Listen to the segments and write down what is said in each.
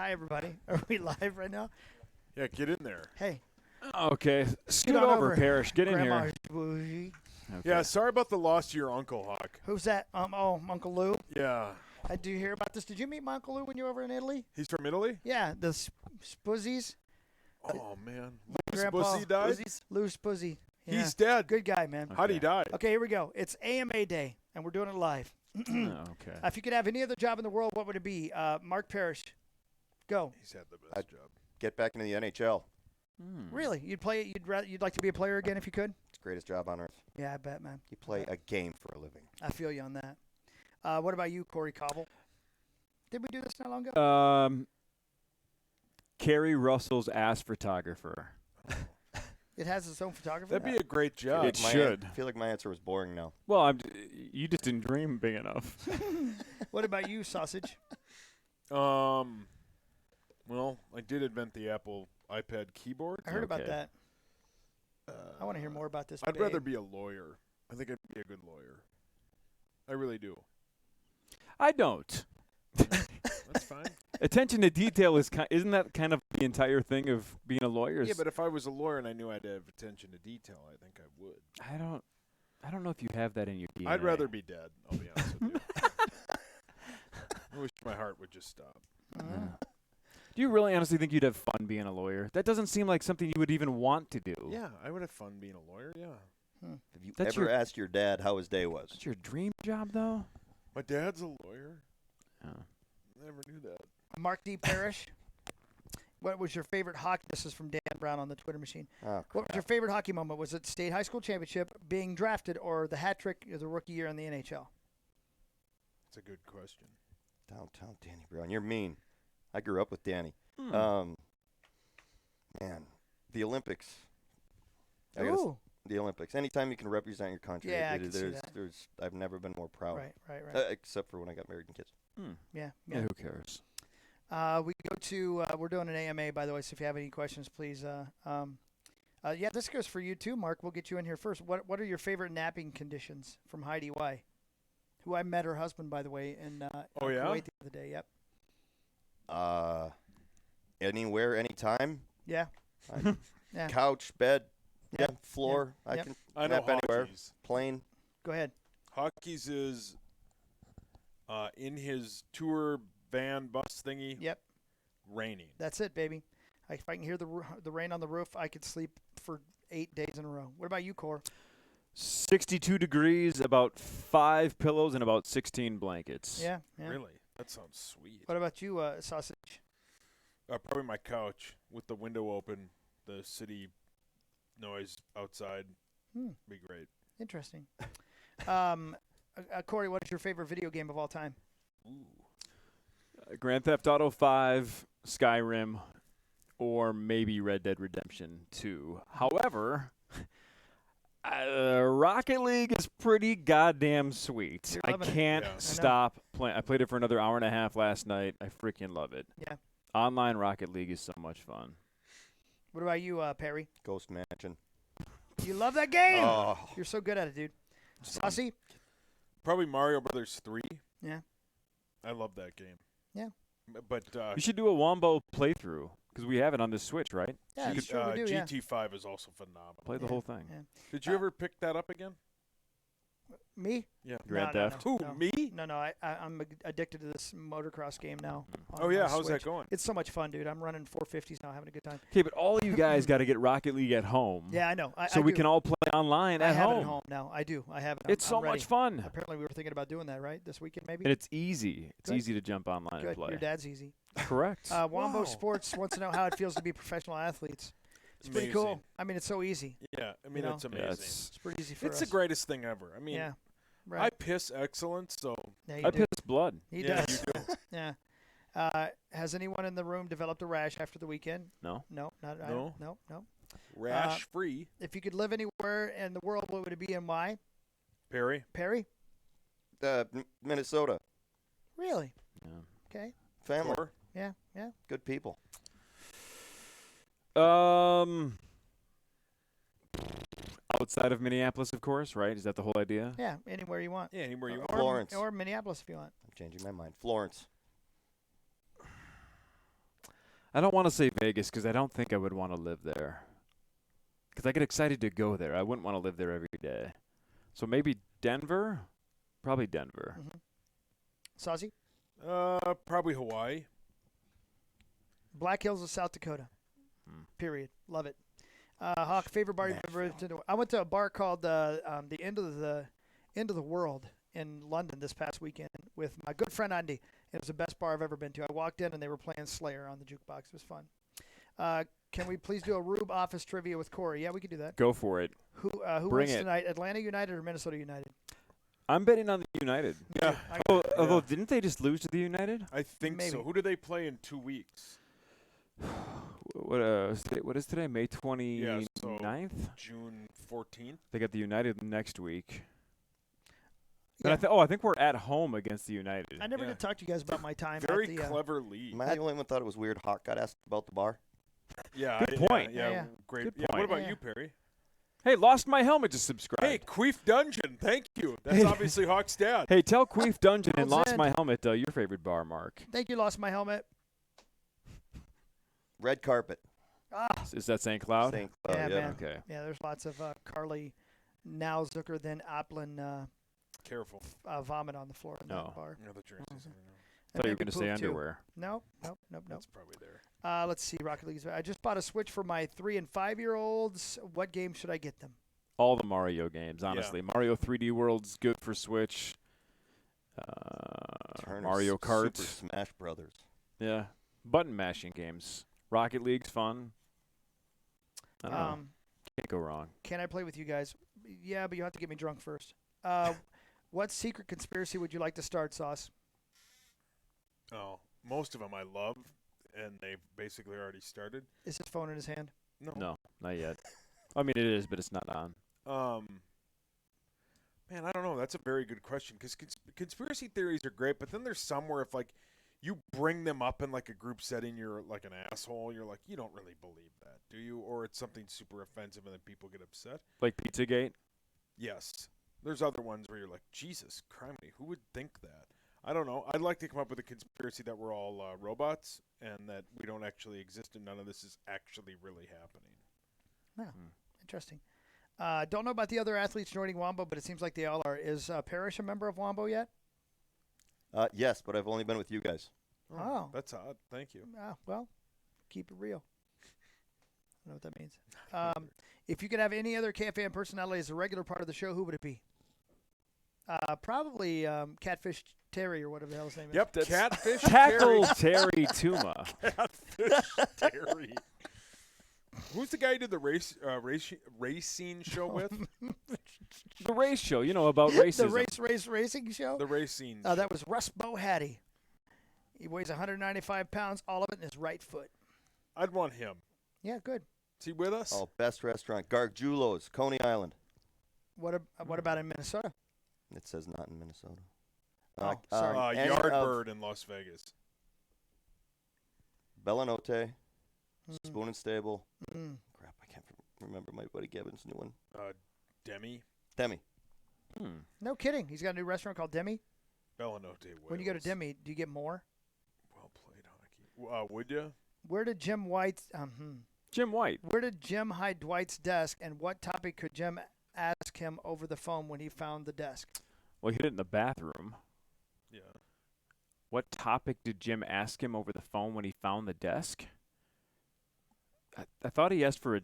Hi, everybody. Are we live right now? Yeah, get in there. Hey. Okay. Scoot on over, over, Parrish. Get in Grandma here. Bougie. Okay. Yeah, sorry about the loss to your Uncle Hawk. Who's that? Uncle Lou. Yeah. Did you hear about this? Did you meet my Uncle Lou when you were over in Italy? He's from Italy? Yeah, the Spuzzies. Oh, man. Grandpa Pussy died? Lou Spuzzy. Yeah. He's dead. Good guy, man. How'd he die? Okay, here we go. It's AMA Day, and we're doing it live. Okay. If you could have any other job in the world, what would it be? Mark Parrish. Go. He's had the best job. Get back into the NHL. Really? You'd play? You'd like to be a player again if you could? It's the greatest job on earth. Yeah, I bet, man. You play a game for a living. I feel you on that. What about you, Corey Cobble? Did we do this not long ago? Carrie Russell's ass photographer. It has its own photographer? That'd be a great job. It should. I feel like my answer was boring now. Well, you just didn't dream big enough. What about you, Sausage? Well, I did invent the Apple iPad keyboard. I heard about Okay. that. I want to hear more about this. I'd babe. rather be a lawyer. I think I'd be a good lawyer. I really do. I don't. That's fine. Attention to detail isn't that kind of the entire thing of being a lawyer? Yeah, but if I was a lawyer and I knew I'd have attention to detail, I think I would. I don't know if you have that in your DNA. I'd rather be dead, I'll be honest with you. I wish my heart would just stop. Do you really honestly think you'd have fun being a lawyer? That doesn't seem like something you would even want to do. Yeah, I would have fun being a lawyer, yeah. Have you That's ever your- asked your dad how his day was? That's your dream job, though? My dad's a lawyer. Oh. Never knew that. Mark D. Parrish. What was your favorite hockey? This is from Dan Brown on the Twitter machine. Oh, What was your favorite hockey moment? Was it state high school championship, being drafted, or the hat trick of the rookie year in the NHL? That's a good question. Downtown Danny Brown. You're mean. I grew up with Danny. Hmm. Man, the Olympics. I gotta Ooh. the Olympics. Anytime you can represent your country, Yeah, I can see that. I've never been more proud. Right. Except for when I got married and kids. Yeah. Yeah, who cares? We go to, we're doing an AMA, by the way, so if you have any questions, please. Yeah, this goes for you too, Mark. We'll get you in here first. What are your favorite napping conditions from Heidi Y, who I met her husband, by the way, in Oh, yeah? Kuwait the other day. Yep. Anywhere, anytime. Yeah. Yeah. Couch, bed, Yep. floor. Yep. I Yep. can I know nap anywhere. Hockey's. Plane. Go ahead. Hockey's is in his tour van bus thingy. Yep. Raining. That's it, baby. If I can hear the rain on the roof, I could sleep for 8 days in a row. What about you, Cor? 62 degrees, about 5 pillows, and about 16 blankets. Yeah. Really? That sounds sweet. What about you, Sausage? Probably my couch with the window open, the city noise outside. Be great. Interesting. Corey, what is your favorite video game of all time? Grand Theft Auto 5, Skyrim, or maybe Red Dead Redemption 2. However, Rocket League is pretty goddamn sweet. You're I loving it. can't Yeah. stop playing. I played it for another hour and a half last night. I freaking love it. Yeah. Online Rocket League is so much fun. What about you, Perry? Ghost Mansion. You love that game. Oh, You're so good at it, dude. Saucy? Probably Mario Brothers 3. Yeah. I love that game. Yeah. But You should do a Wombo playthrough because we have it on the Switch, right? Yeah, that's true. We do, yeah. GT5 is also phenomenal. Play the whole thing. Yeah. Did you ever pick that up again? Me? Yeah. Grand No, Theft. no, Who, no. me? No, I'm addicted to this motocross game now. Oh, on yeah. my How's that Switch. going? It's so much fun, dude. I'm running 450s now, having a good time. Okay, but all you guys got to get Rocket League at home. Yeah, I know. So I we do. can all play online I at have home. it at home now. I do. I have it. It's I'm so ready. much fun. Apparently, we were thinking about doing that, right? This weekend, maybe? And it's easy. It's Good. easy to jump online Good. and play. Your dad's easy. Correct. Wombo Wow. Sports wants to know how it feels to be professional athletes. It's pretty cool. Amazing. I mean, it's so easy. Yeah. I mean, know? it's Yeah, amazing. It's pretty easy for It's us. the greatest thing ever. I mean, Yeah. I Right. piss excellence, so Yeah, you I do. piss blood. He yeah, does. you do. Yeah. Has anyone in the room developed a rash after the weekend? No. No, not No. No. Rash free. If you could live anywhere in the world, what would it be and why? Perry. Perry? Minnesota. Really? Yeah. Okay. Family. Or Yeah. Good people. Outside of Minneapolis, of course, right? Is that the whole idea? Yeah, anywhere you want. yeah, anywhere you want. Florence. Or Minneapolis if you want. I'm changing my mind. Florence. I don't want to say Vegas because I don't think I would want to live there. Because I get excited to go there. I wouldn't want to live there every day. So maybe Denver? Probably Denver. Mm-hmm. Saucy? Probably Hawaii. Black Hills of South Dakota. Period. Love it. Hawk, favorite bar you've ever been to? I went to a bar called the End of the World in London this past weekend with my good friend Andy. It was the best bar I've ever been to. I walked in and they were playing Slayer on the jukebox. It was fun. Can we please do a Rube Office trivia with Corey? Yeah, we could do that. Go for it. Who Bring wins it. tonight? Atlanta United or Minnesota United? I'm betting on the United. Yeah. Although, didn't they just lose to the United? I think Maybe. so. Who do they play in 2 weeks? What is today? May 29th? Yeah, so June 14th. They got the United next week. Yeah. And I think we're at home against the United. I never did talk to you guys about my time Very at the clever lead. Am I the only one thought it was weird Hawk got asked about the bar? Yeah. Good point. Yeah, Yeah. great. Good Yeah, point. what about Yeah. you, Perry? Hey, lost my helmet to subscribe. Hey, Queef Dungeon. Thank you. That's obviously Hawk's dad. Hey, tell Queef Dungeon and How's Lost it? My Helmet your favorite bar, Mark. Thank you, lost my helmet. Red carpet. Ah, Is that St. Cloud? St. Cloud, yeah, man. Okay. Yeah, there's lots of Carly now Zucker than Applin Careful. vomit on the floor in No. that bar. No, the jerseys. I don't know. I thought you were going going to say underwear. Nope. That's probably there. Let's see, Rocket League. I just bought a Switch for my 3 and 5-year-olds. What game should I get them? All the Mario games, honestly. Mario 3D World's good for Switch. Turner's Mario Kart. Super Smash Brothers. Yeah. Button mashing games. Rocket League's fun. I don't know. Can't go wrong. Can I play with you guys? Yeah, but you have to get me drunk first. What secret conspiracy would you like to start, Sauce? Oh, most of them I love, and they've basically already started. Is his phone in his hand? No, not yet. I mean, it is, but it's not on. Man, I don't know. That's a very good question because conspiracy theories are great, but then there's some where if like you bring them up in like a group setting, you're like an asshole. You're like, you don't really believe that, do you? Or it's something super offensive and then people get upset. Like Pizzagate? Yes. There's other ones where you're like, Jesus criminy, who would think that? I don't know. I'd like to come up with a conspiracy that we're all robots and that we don't actually exist and none of this is actually really happening. Oh, interesting. Don't know about the other athletes joining Wombo, but it seems like they all are. Is Parrish a member of Wombo yet? Yes, but I've only been with you guys. Oh. That's odd. Thank you. Well, keep it real. I don't know what that means. If you could have any other KFAN personality as a regular part of the show, who would it be? Probably Catfish Terry or whatever the hell his name is. Yep, Catfish Tackle Terry Tuma. Catfish Terry. Who's the guy you did the racing show with? The race show, about racism. The racing show? The racing That was Russ Bohattie. He weighs 195 pounds, all of it in his right foot. I'd want him. Yeah, good. Is he with us? Oh, best restaurant. Gargiulo's, Coney Island. What about in Minnesota? It says not in Minnesota. Oh, sorry. any of Yardbird in Las Vegas. Bellanote, Spoon and Stable. Mm. Crap, I can't remember my buddy Gavin's new one. Demi. No kidding. He's got a new restaurant called Demi. Bellanote. When you go to Demi, do you get more? Well played, Hockey. Would you? Where did Jim White hide Dwight's desk, and what topic could Jim ask him over the phone when he found the desk? Well, he hid it in the bathroom. Yeah. What topic did Jim ask him over the phone when he found the desk? I thought he asked for a...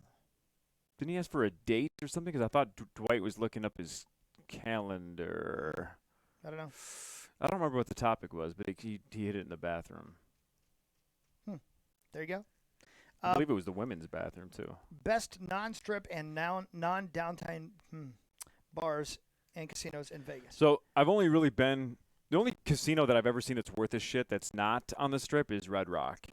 Didn't he ask for a date or something? Because I thought Dwight was looking up his calendar. I don't know. I don't remember what the topic was, but he hid it in the bathroom. There you go. I believe it was the women's bathroom, too. Best non-strip and non-downtime bars and casinos in Vegas. So I've only really been... The only casino that I've ever seen that's worth a shit that's not on the strip is Red Rock.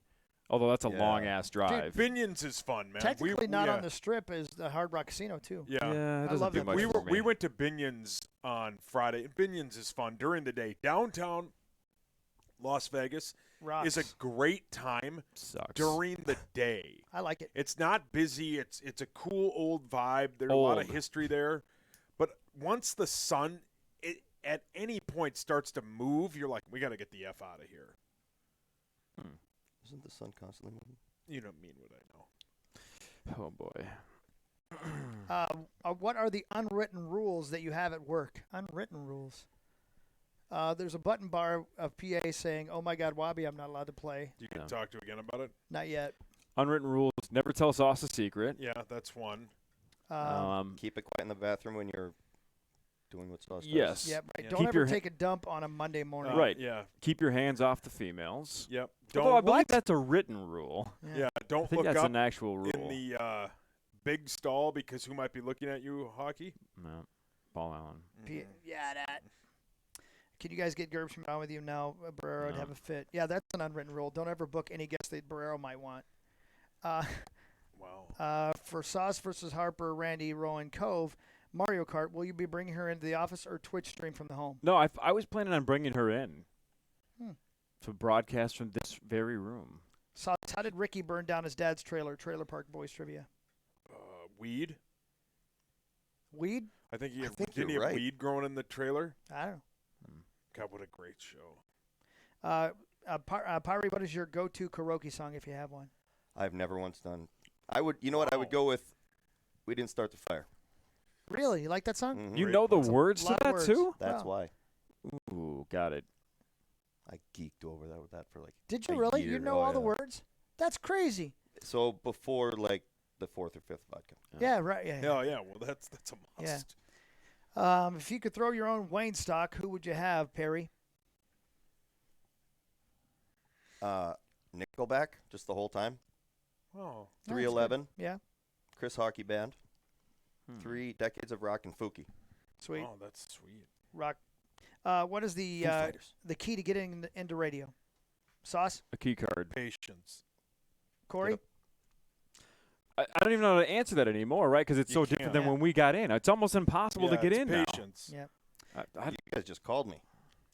Although that's a long-ass drive. Binions is fun, man. Technically not on the strip is the Hard Rock Casino, too. Yeah. Yeah, it I doesn't love do that much place. for me. We went to Binions on Friday. Binions is fun during the day. Downtown Las Vegas Rocks. is a great time Sucks. during the day. I like it. It's not busy. It's a cool old vibe. There's a lot of history there. But once the sun at any point starts to move, you're like, we got to get the F out of here. Isn't the sun constantly moving? You don't mean what I know. Oh boy. What are the unwritten rules that you have at work? Unwritten rules. There's a button bar of PA saying, "Oh my God, Wabi, I'm not allowed to play." You can Yeah. talk to again about it. Not yet. Unwritten rules: never tell Sauce a secret. Yeah, that's one. Keep it quiet in the bathroom when you're doing what Sauce does. Yes. Yeah, right. Yeah. Don't Keep ever your take a dump on a Monday morning. Right. Yeah. Keep your hands off the females. Yep. Although I Don't. believe What? that's a written rule. Yeah. I Don't think look that's up an actual rule. in the big stall because who might be looking at you? Hockey. No. Paul Allen. P- yeah, that. Can you guys get Gerbschman on with you now? Barrero would No. have a fit. Yeah, that's an unwritten rule. Don't ever book any guests that Barrero might want. Wow. For Sauce versus Harper, Randy, Rowan, Cove, Mario Kart, will you be bringing her into the office or Twitch stream from the home? No, I was planning on bringing her in Hmm. to broadcast from this very room. Sauce, how did Ricky burn down his dad's trailer? Trailer Park Boys trivia. Weed. Weed? I think I think didn't he you're have right. weed growing in the trailer? I don't God, what a great show. know. Pyrie, what is your go-to karaoke song if you have one? I've never once done. I would. You know what? I would Wow. go with. We didn't start the fire. Really? You like that song? Mhm. You Great. know the That's a words to lot of that words. too? That's Wow. why Ooh, got it. I geeked over that with that for like. Did you a really? year. You know Oh, all the yeah. words? That's crazy. So before like the fourth or fifth vodka. Yeah, right. Yeah. Yeah, yeah. Well, that's a Yeah. must. If you could throw your own Wayne stock, who would you have, Perry? Nickelback, just the whole time. Oh, that's good. 311. Yeah. Chris Hockey Band. Hmm. 3 decades of rock and Fuki. Sweet. oh, that's sweet. Rock. What is Foo the Fighters. key to getting into radio? Sauce? A key card. Patience. Corey? Yep. I don't even know how to answer that anymore, right? Because it's You so different than can't. when we got in. It's almost impossible to Yeah, get it's in now. patience. Yeah. You guys just called me.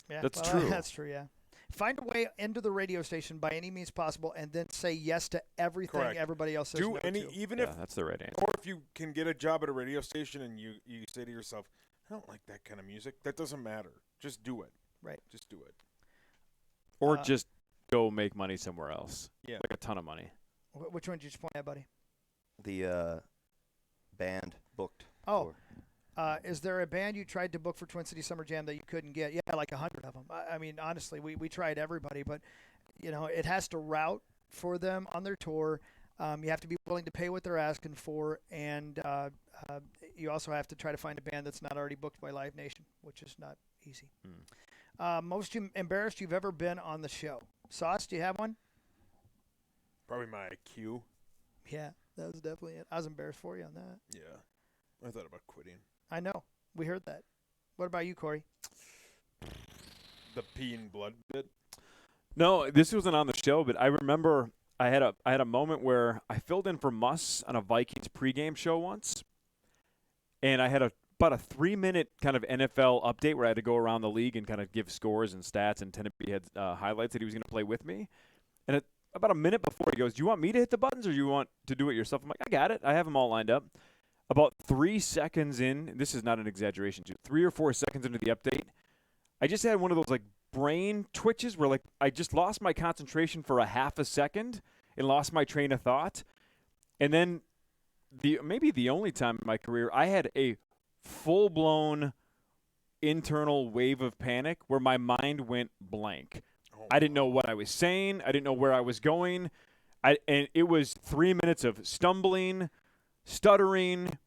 Yeah. That's well, true. That's true, yeah. Find a way into the radio station by any means possible and then say yes to everything Correct. everybody else says Do no any to. even Yeah, if that's the right answer. or if you can get a job at a radio station and you say to yourself, I don't like that kind of music. That doesn't matter. Just do it. Right. Just do it. Or Uh, just go make money somewhere else. Yeah. Like a ton of money. Which one did you just point at, buddy? The band booked. Oh. for- Is there a band you tried to book for Twin City Summer Jam that you couldn't get? Yeah, like 100 of them. I mean, honestly, we tried everybody, but, it has to route for them on their tour. You have to be willing to pay what they're asking for, and you also have to try to find a band that's not already booked by Live Nation, which is not easy. Most embarrassed you've ever been on the show? Sauce, do you have one? Probably my IQ. Yeah, that was definitely it. I was embarrassed for you on that. Yeah. I thought about quitting. I know. We heard that. What about you, Corey? The pee and blood bit. No, this wasn't on the show, but I remember I had a moment where I filled in for Muss on a Vikings pregame show once, and I had about a 3-minute kind of NFL update where I had to go around the league and kind of give scores and stats, and Tennessee had highlights that he was going to play with me. And about a minute before, he goes, "Do you want me to hit the buttons or do you want to do it yourself?" I'm like, "I got it. I have them all lined up." About 3 seconds in, this is not an exaggeration, 3 or 4 seconds into the update, I just had one of those like brain twitches where like I just lost my concentration for a half a second and lost my train of thought. And then maybe the only time in my career I had a full-blown internal wave of panic where my mind went blank. Oh, I didn't know what I was saying. I didn't know where I was going. And it was 3 minutes of stumbling, stuttering,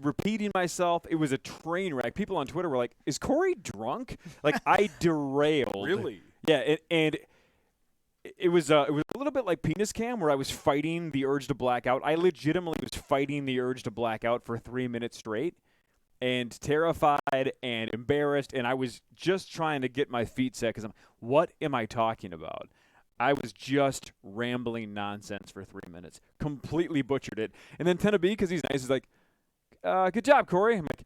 repeating myself. It was a train wreck. People on Twitter were like, "Is Corey drunk?" Like I derailed. Really? Yeah, and it was a little bit like Penis Cam, where I was fighting the urge to black out. I legitimately was fighting the urge to black out for 3 minutes straight, and terrified and embarrassed, and I was just trying to get my feet set because what am I talking about? I was just rambling nonsense for 3 minutes, completely butchered it. And then Tennessee, because he's nice, is like, "Good job, Corey." I'm like,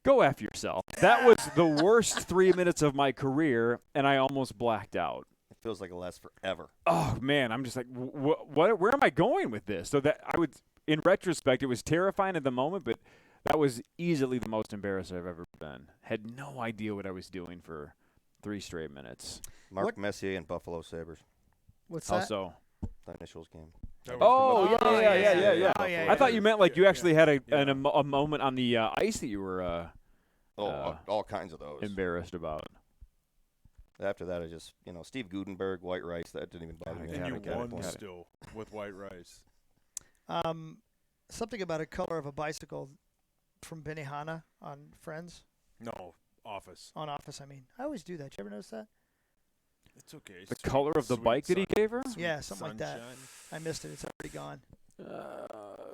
"Go F yourself." That was the worst 3 minutes of my career, and I almost blacked out. It feels like it lasts forever. Oh, man, I'm just like, where am I going with this? So that I would, in retrospect, it was terrifying at the moment, but that was easily the most embarrassed I've ever been. Had no idea what I was doing for 3 straight minutes. Mark What- Messier and Buffalo Sabres. What's How that? so? The initials game. That was Oh, the- yeah. Oh, yeah, I thought yeah. you meant like you actually had a Yeah. a moment on the ice that you were All kinds of those. embarrassed about. After that, I just, Steve Gutenberg, white rice, that didn't even bother me. And Got you it, got it, won got it. still with white rice. Something about a color of a bicycle from Benihana on Friends. No, Office. On Office, I mean. I always do that. You ever notice that? It's okay. The color of the bike that he gave her? Yeah, something like that. Sunshine. I missed it. It's already gone.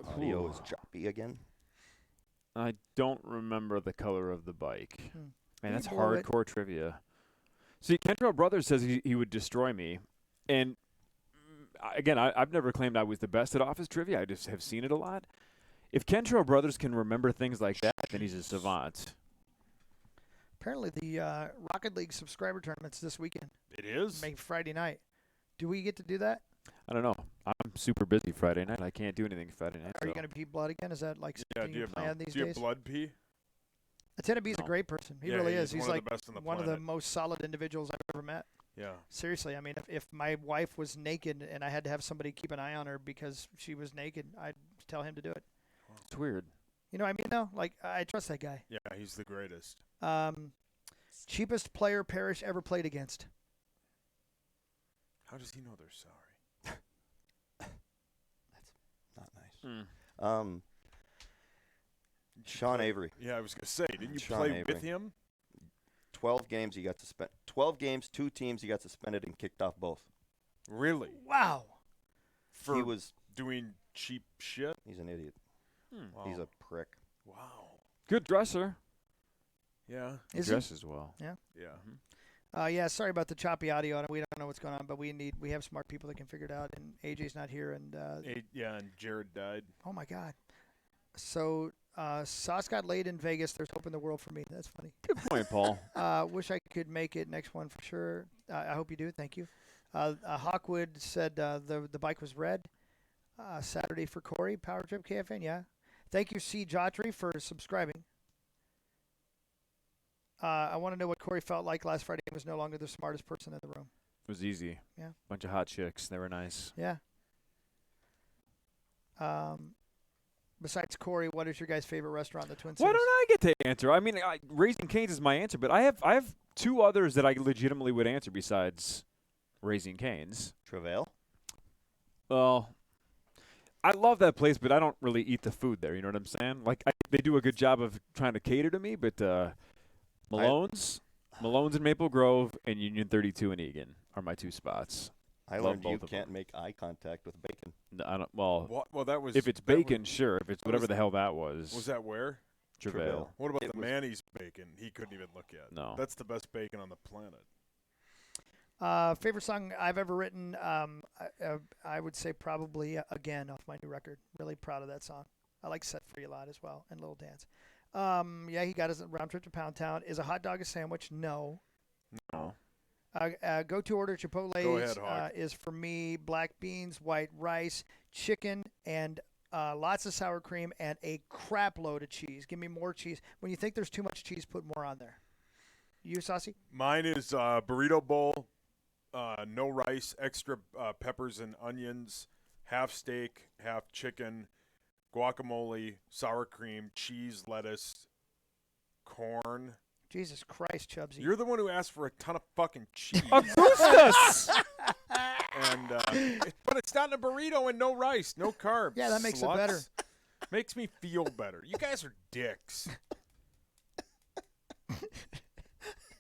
Audio is choppy again. I don't remember the color of the bike. Hmm. Man, that's You blew it. hardcore trivia. See, Kentrell Brothers says he would destroy me. And again, I've never claimed I was the best at office trivia. I just have seen it a lot. If Kentrell Brothers can remember things like that, then he's a savant. Apparently, the Rocket League subscriber tournament's this weekend. It is? Maybe Friday night. Do we get to do that? I don't know. I'm super busy Friday night. I can't do anything Friday night. Are you so- going to pee blood again? Is that like Yeah, something do you you plan have, these do you have days? blood pee? Attenabee's No. a great person. He Yeah, really he is. is He's one of like the best on the one of the planet. most solid individuals I've ever met. Yeah. Seriously, I mean, if my wife was naked and I had to have somebody keep an eye on her because she was naked, I'd tell him to do it. It's weird. You know what I mean? No, like I trust that guy. Yeah, he's the greatest. Cheapest player Parrish ever played against. How does he know they're sorry? Not nice. Sean Avery. Yeah, I was going to say, didn't you Sean play Avery. with him? 12 games he got suspended. 12 games, 2 teams he got suspended and kicked off both. Really? Wow. For he was. doing cheap shit? He's an idiot. Wow. He's a prick. Wow. Good dresser. Yeah. Is he? Dresses well. Yeah. Yeah, sorry about the choppy audio. We don't know what's going on, but we have smart people that can figure it out. And AJ's not here. And Yeah, and Jared died. oh my God. So Sauce got laid in Vegas. There's hope in the world for me. That's funny. Good point, Paul. Wish I could make it next one for sure. I hope you do. Thank you. Hawkwood said the bike was red. Saturday for Corey. Power Trip KFN. Yeah. Thank you, C. Jotry, for subscribing. I want to know what Corey felt like last Friday. He was no longer the smartest person in the room. It was easy. Yeah. Bunch of hot chicks. They were nice. Yeah. Besides Corey, what is your guys' favorite restaurant in the Twin Cities? Why don't I get to answer? I mean, Raising Cane's is my answer, but I have 2 others that I legitimately would answer besides Raising Cane's. Travail? Well, I love that place, but I don't really eat the food there. You know what I'm saying? Like, they do a good job of trying to cater to me, but Malone's in Maple Grove and Union 32 in Egan are my 2 spots. I Love learned you both of can't them. make eye contact with bacon. No, I don't. Well, Well, that was. if it's that was- bacon, sure. If it's What whatever was- the hell that was. Was that where? Travail? What about It the was- Manny's bacon? He couldn't even look at. No. That's the best bacon on the planet. Favorite song I've ever written, I would say probably Again off my new record. Really proud of that song. I like Set Free a lot as well, and Little Dance. Yeah, he got his round trip to Pound Town. Is a hot dog a sandwich? No. No. Go to order Chipotle's Go ahead, Hawk. is for me black beans, white rice, chicken, and lots of sour cream, and a crap load of cheese. Give me more cheese. When you think there's too much cheese, put more on there. You, Saucy? Mine is burrito bowl, no rice, extra peppers and onions, half steak, half chicken, guacamole, sour cream, cheese, lettuce, corn. Jesus Christ, Chubbsy. You're the one who asked for a ton of fucking cheese. Augustus! And but it's not in a burrito and no rice, no carbs. Yeah, that makes it sluts. better. Makes me feel better. You guys are dicks.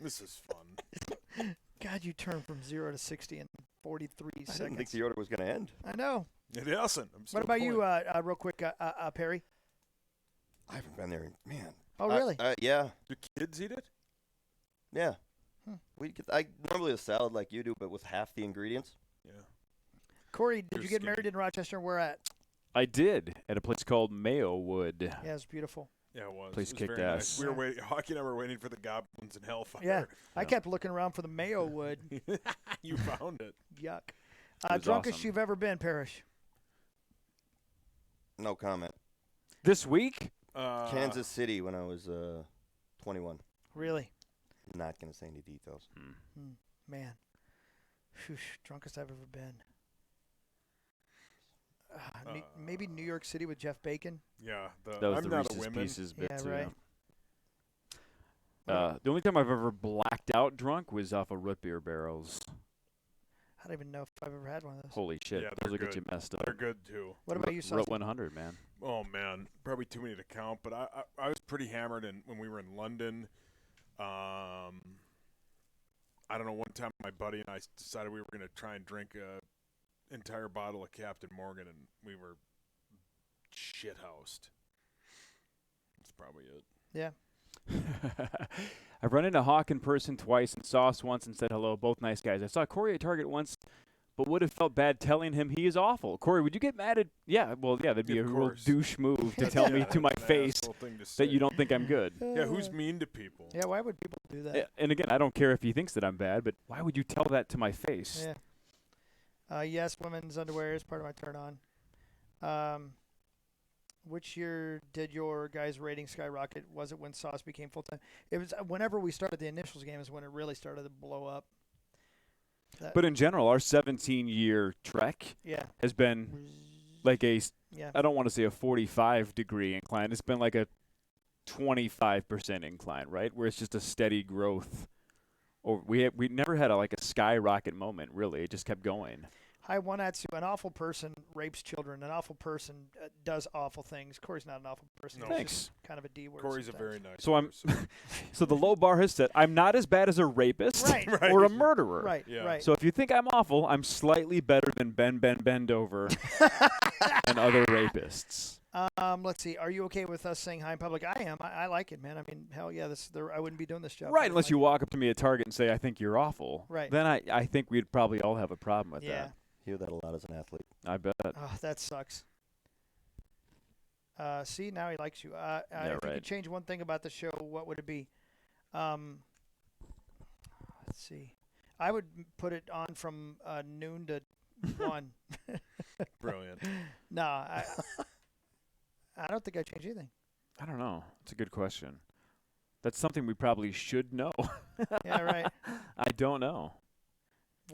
This is fun. God, you turned from 0 to 60 in 43 I seconds. didn't think the order was going to end. I know. It isn't. I'm still What about you, playing. real quick, Perry? I haven't been there, man. Oh, really? Yeah, Do kids eat it? yeah. Hmm. I normally a salad like you do, but with half the ingredients. Yeah. Corey, did You're you get skinny. married in Rochester? Where at? I did at a place called Mayowood. Yeah, it's beautiful. Yeah, it was. Place It was kicked very ass. nice. We were waiting. Hockey and I were waiting for the goblins in Hellfire. Yeah. I Yeah. kept looking around for the Mayowood. You found it. Yuck. was Drunkest awesome. you've ever been, Parrish? No comment. This week? Kansas City when I was 21. Really? Not going to say any details. Man. Drunkest I've ever been. Maybe New York City with Jeff Bacon. Yeah, That was I'm the not a Reese's women. Pieces bit Yeah, too. right. The only time I've ever blacked out drunk was off of root beer barrels. I don't even know if I've ever had one of those. Holy shit, Yeah, those they're will get you good. messed up. They're good too. What about you, Route Sauce? 100, man. Oh man, probably too many to count. But I was pretty hammered when we were in London. I don't know. One time, my buddy and I decided we were going to try and drink a entire bottle of Captain Morgan, and we were shithoused. That's probably it. Yeah. I've run into Hawk in person twice and Sauce once and said hello. Both nice guys. I saw Corey at Target once, but would have felt bad telling him he is awful. Corey, would you get mad at? Yeah, well, yeah, that'd be Of a real course. douche move to tell me to my That's an face asshole thing to that say. you don't think I'm good. Yeah, who's mean to people? Yeah, why would people do that? Yeah, and again, I don't care if he thinks that I'm bad, but why would you tell that to my face? Yeah. Yes, women's underwear is part of my turn on. Which year did your guys' rating skyrocket? Was it when Sauce became full time? It was whenever we started the initials game is when it really started to blow up. But in general, our 17-year trek Yeah. has been like Yeah. I don't want to say a 45-degree incline. It's been like a 25% incline, right? Where it's just a steady growth. Or we never had a skyrocket moment, really. It just kept going. Hi, Wanatsu. An awful person rapes children. An awful person does awful things. Corey's not an awful person. No. He's Thanks. just kind of a D word. Corey's a sometimes. very nice. So I'm person. so the low bar has set. I'm not as bad as a rapist Right. Right. or a murderer. Right. Yeah. Right. So if you think I'm awful, I'm slightly better than Ben Bendover and other rapists. Let's see. Are you okay with us saying hi in public? I am. I like it, man. I mean, hell yeah. I wouldn't be doing this job. Right, unless you walk up to me at Target and say, I think you're awful. Right. Then I think we'd probably all have a problem with Yeah. Hear that a lot as an athlete. that. I bet. Oh, that sucks. See, now he likes you. If you right. could change one thing about the show, what would it be? Let's see. I would put it on from noon to 1. Brilliant. No, I don't think I'd change anything. I don't know. It's a good question. That's something we probably should know. Yeah, right. I don't know.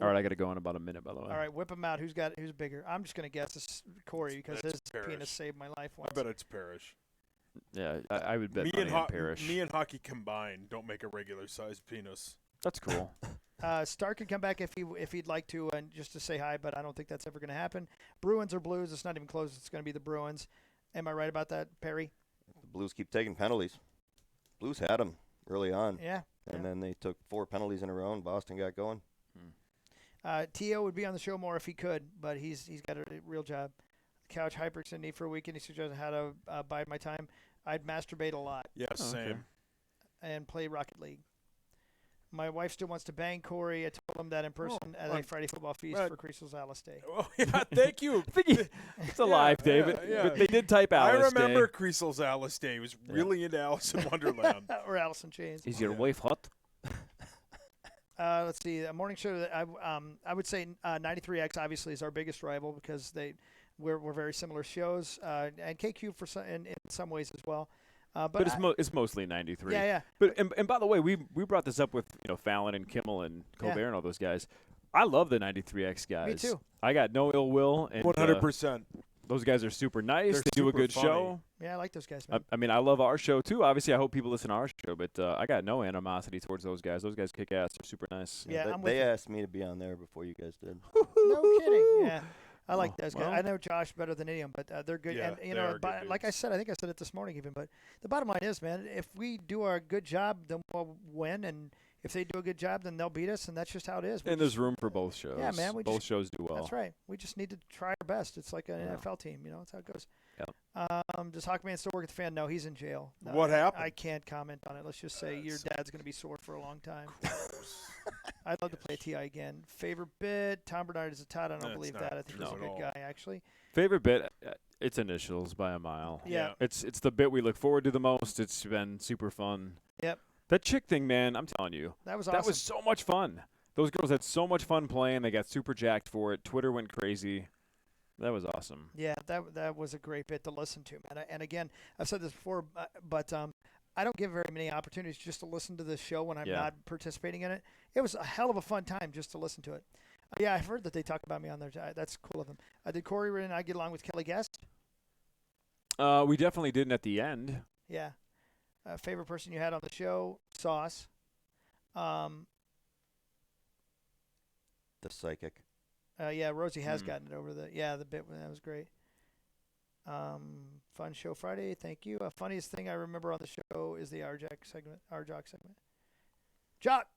All right, I got to go in about a minute, by the way. All right, whip him out. Who's bigger? I'm just gonna guess it's Corey because That's his Parrish. penis saved my life I once. bet it's Parrish. Yeah, I would bet Me money and, on Parrish. me and hockey combined don't make a regular sized penis. That's cool. Stark can come back if he'd like to, and just to say hi, but I don't think that's ever gonna happen. Bruins or Blues? It's not even close. It's gonna be the Bruins. Am I right about that, Perry? The Blues keep taking penalties. Blues had them early on, Yeah. and then they took 4 penalties in a row, and Boston got going. T.O. would be on the show more if he could, but he's got a real job. Couch hyperextend need for a weekend. He suggested how to bide my time. I'd masturbate a lot Yeah, Oh, same. okay. and play Rocket League. My wife still wants to bang Corey. I told him that in person at a right. Friday football feast Right. for Creasels Alice Day. Oh yeah, thank you. It's alive, Yeah, David. yeah. But they did type Alice I remember Day. Creasel's Alice Day. He was really into Alice in Wonderland. Or Alice in Chains. Is your Yeah. wife hot? Let's see. A morning show that I would say 93X obviously is our biggest rival because we're very similar shows, and KQ in some ways as well. But it's mostly 93. yeah, yeah. But and by the way, we brought this up with Fallon and Kimmel and Colbert and all those guys. I love the 93X guys. Me too. I got no ill will. And 100%. those guys are super nice. They're They do a super good funny. show. Yeah, I like those guys, man. I mean, I love our show too. Obviously, I hope people listen to our show, but I got no animosity towards those guys. Those guys kick ass. They're super nice. Yeah, they, I'm with they you. asked me to be on there before you guys did. No kidding. Yeah. I like those guys. well. I know Josh better than any of them, but they're good. Yeah, and they are good like I dudes. said, I think I said it this morning even, but the bottom line is, man, if we do our good job, then we'll win, and if they do a good job, then they'll beat us, and that's just how it is. We And just- there's room for both shows. Yeah, man, we both just- shows do well. That's right. We just need to try our best. It's like an Yeah. NFL team, that's how it goes. Yep. Does Hawkman still work at the Fan? No, he's in jail. No, What happened? I can't comment on it. Let's just say your dad's going to be sore for a long time. Gross. I'd love to play a TI again. Favorite bit? Tom Bernard is a Todd. I don't That's believe not that. I think he's a true good at all. guy, actually. Favorite bit? It's initials by a mile. Yeah. It's the bit we look forward to the most. It's been super fun. Yep. That chick thing, man, I'm telling you. That was awesome. That was so much fun. Those girls had so much fun playing. They got super jacked for it. Twitter went crazy. That was awesome. Yeah, that was a great bit to listen to, man. And again, I've said this before, but I don't give very many opportunities just to listen to the show when I'm Yeah. not participating in it. It was a hell of a fun time just to listen to it. Yeah, I've heard that they talk about me on there. That's cool of them. Did Corey and I get along with Kelly Guest? We definitely didn't at the end. Yeah. Favorite person you had on the show? Sauce. The psychic. Yeah, Rosie has gotten it over the bit. That was great. Fun show Friday. Thank you. Funniest thing I remember on the show is the RJock segment. Jock.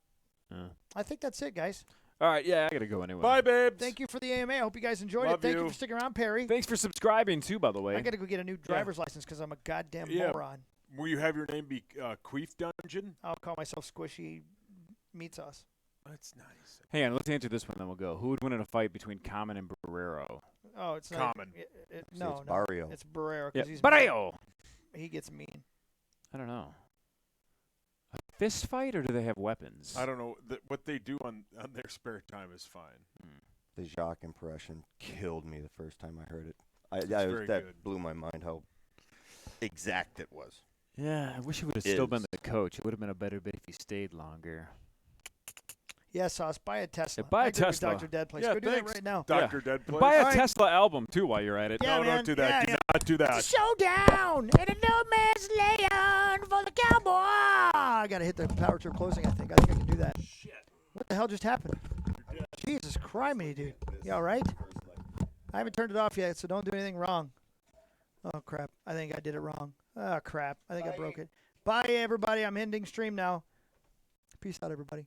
I think that's it, guys. All right, yeah, I gotta go anyway. Bye, babes. Thank you for the AMA. I hope you guys enjoyed Love it. Thank you you. for sticking around, Perry. Thanks for subscribing too, by the way. I got to go get a new driver's license because I'm a goddamn Yeah. moron. Will you have your name be Queef Dungeon? I'll call myself Squishy Meat Sauce. That's nice. Hang on, let's answer this one, then we'll go. Who would win in a fight between Common and Barrero? Oh, it's not. Common. No, it's Barrio. It's Barrero. Yeah, 'Cause he's Barrero. He gets mean. I don't know. A fist fight, or do they have weapons? I don't know. What they do on their spare time is fine. The Jacques impression killed me the first time I heard it. very that good. blew my mind how exact it was. Yeah, I wish he would have still been the coach. It would have been a better bit if he stayed longer. Yeah, Sauce. Buy a Tesla. Yeah, buy a I agree with Tesla. Dr. Dead Place. Yeah, Go do that thanks. right now. Dr. Dead Place. Buy a All right. Tesla album too while you're at it. Yeah, no, man. don't do that. Yeah, do not do that. Showdown in a no man's land for the cowboy. I gotta hit the power trip closing. I think I can do that. Shit. What the hell just happened? Jesus criminy, dude. You all right? I haven't turned it off yet, so don't do anything wrong. Oh crap! I think I did it wrong. Oh crap! I think I broke it. Bye, everybody. I'm ending stream now. Peace out, everybody.